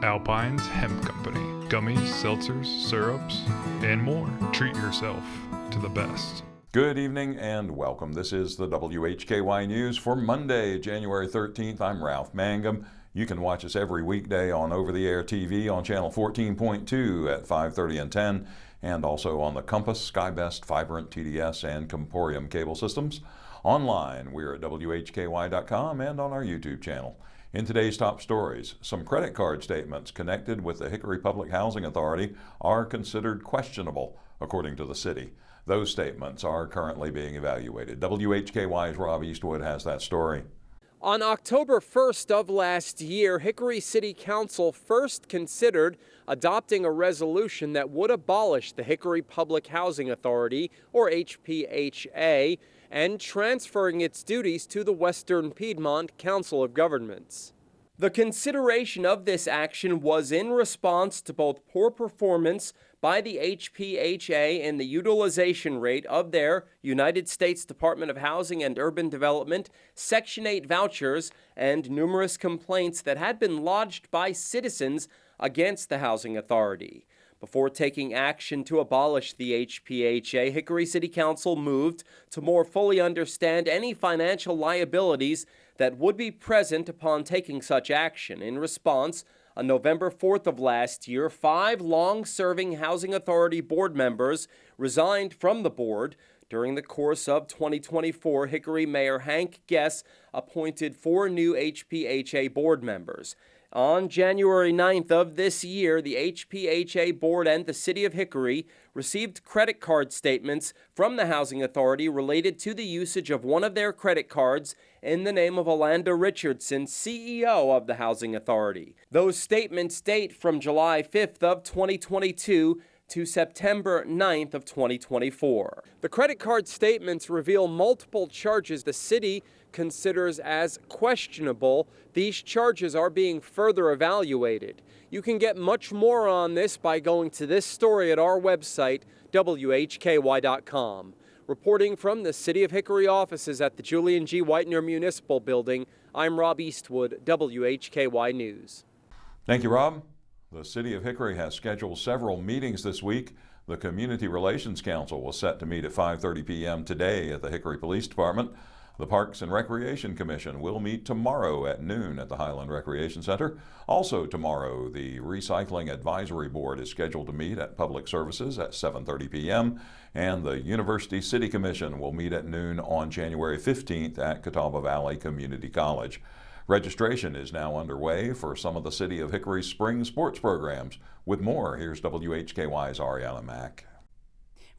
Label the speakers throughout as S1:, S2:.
S1: Alpine's Hemp Company. Gummies, seltzers, syrups, and more. Treat yourself to the best.
S2: Good evening and welcome. This is the WHKY News for Monday, January 13th. I'm Ralph Mangum. You can watch us every weekday on over-the-air TV on channel 14.2 at 5:30 and 10, and also on the Compass, SkyBest, Vibrant, TDS, and Comporium cable systems. Online, we're at WHKY.com and on our YouTube channel. In today's top stories, some credit card statements connected with the Hickory Public Housing Authority are considered questionable, according to the city. Those statements are currently being evaluated. WHKY's Rob Eastwood has that story.
S3: On October 1st of last year, Hickory City Council first considered adopting a resolution that would abolish the Hickory Public Housing Authority, or H.P.H.A., and transferring its duties to the Western Piedmont Council of Governments. The consideration of this action was in response to both poor performance by the H.P.H.A. in the utilization rate of their United States Department of Housing and Urban Development Section 8 vouchers and numerous complaints that had been lodged by citizens against the Housing Authority. Before taking action to abolish the H.P.H.A., Hickory City Council moved to more fully understand any financial liabilities that would be present upon taking such action. In response, on November 4th of last year, 5 long-serving Housing Authority board members resigned from the board. During the course of 2024, Hickory Mayor Hank Guess appointed 4 new H.P.H.A. board members. On January 9th of this year, the H.P.H.A. board and the City of Hickory received credit card statements from the Housing Authority related to the usage of one of their credit cards in the name of Alanda Richardson, C.E.O. of the Housing Authority. Those statements date from July 5th of 2022 to September 9th of 2024. The credit card statements reveal multiple charges the city considers as questionable. These charges are being further evaluated. You can get much more on this by going to this story at our website, WHKY.com. Reporting from the City of Hickory offices at the Julian G. Whitener Municipal Building, I'm Rob Eastwood, WHKY News.
S2: Thank you, Rob. The City of Hickory has scheduled several meetings this week. The Community Relations Council was set to meet at 5:30 p.m. today at the Hickory Police Department. The Parks and Recreation Commission will meet tomorrow at noon at the Highland Recreation Center. Also tomorrow, the Recycling Advisory Board is scheduled to meet at Public Services at 7:30 p.m. and the University City Commission will meet at noon on January 15th at Catawba Valley Community College. Registration is now underway for some of the City of Hickory's spring sports programs. With more, here's WHKY's Arianna Mack.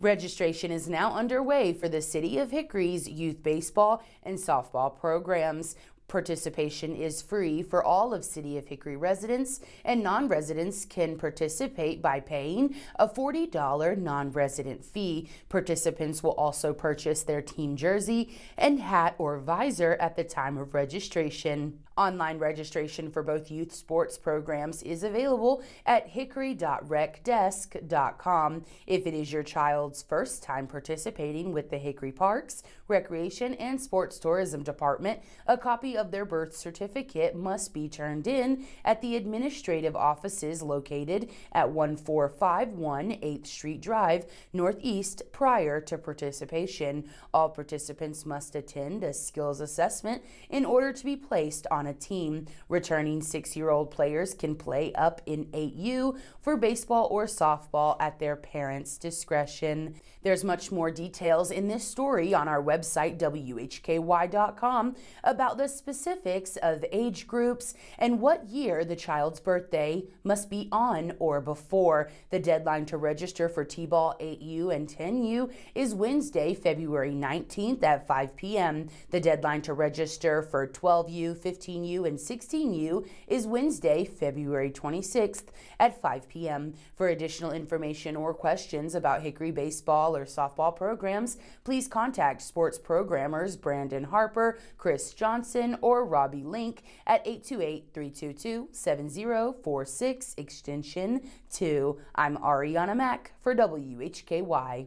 S4: Registration is now underway for the City of Hickory's youth baseball and softball programs. Participation is free for all of City of Hickory residents, and non-residents can participate by paying a $40 non-resident fee. Participants will also purchase their team jersey and hat or visor at the time of registration. Online registration for both youth sports programs is available at hickory.recdesk.com. If it is your child's first time participating with the Hickory Parks, Recreation, and Sports Tourism Department, a copy of their birth certificate must be turned in at the administrative offices located at 1451 8th Street Drive, Northeast, prior to participation. All participants must attend a skills assessment in order to be placed on a team. Returning 6-year-old players can play up in 8U for baseball or softball at their parents' discretion. There's much more details in this story on our website, WHKY.com, about the specifics of age groups and what year the child's birthday must be on or before. The deadline to register for T-ball 8U and 10U is Wednesday, February 19th at 5 p.m. The deadline to register for 12U, 15U, and 16U is Wednesday, February 26th at 5 p.m. For additional information or questions about Hickory baseball or softball programs, please contact sports programmers Brandon Harper, Chris Johnson, or Robbie Link at 828-322-7046, extension 2. I'm Arianna Mack for WHKY.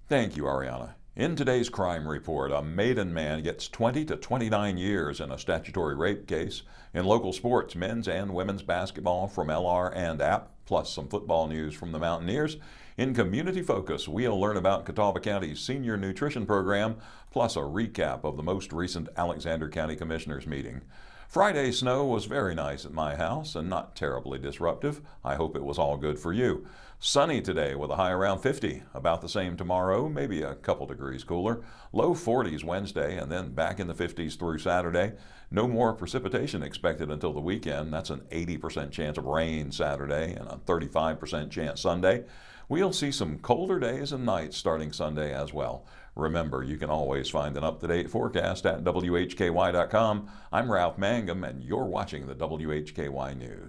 S2: Thank you, Arianna. In today's crime report, a Maiden man gets 20 to 29 years in a statutory rape case. In local sports, men's and women's basketball from LR and App, plus some football news from the Mountaineers. In Community Focus, we'll learn about Catawba County's senior nutrition program, plus a recap of the most recent Alexander County Commissioners meeting. Friday's snow was very nice at my house and not terribly disruptive. I hope it was all good for you. Sunny today with a high around 50. About the same tomorrow, maybe a couple degrees cooler. Low 40s Wednesday and then back in the 50s through Saturday. No more precipitation expected until the weekend. That's an 80% chance of rain Saturday and a 35% chance Sunday. We'll see some colder days and nights starting Sunday as well. Remember, you can always find an up-to-date forecast at WHKY.com. I'm Ralph Mangum, and you're watching the WHKY News.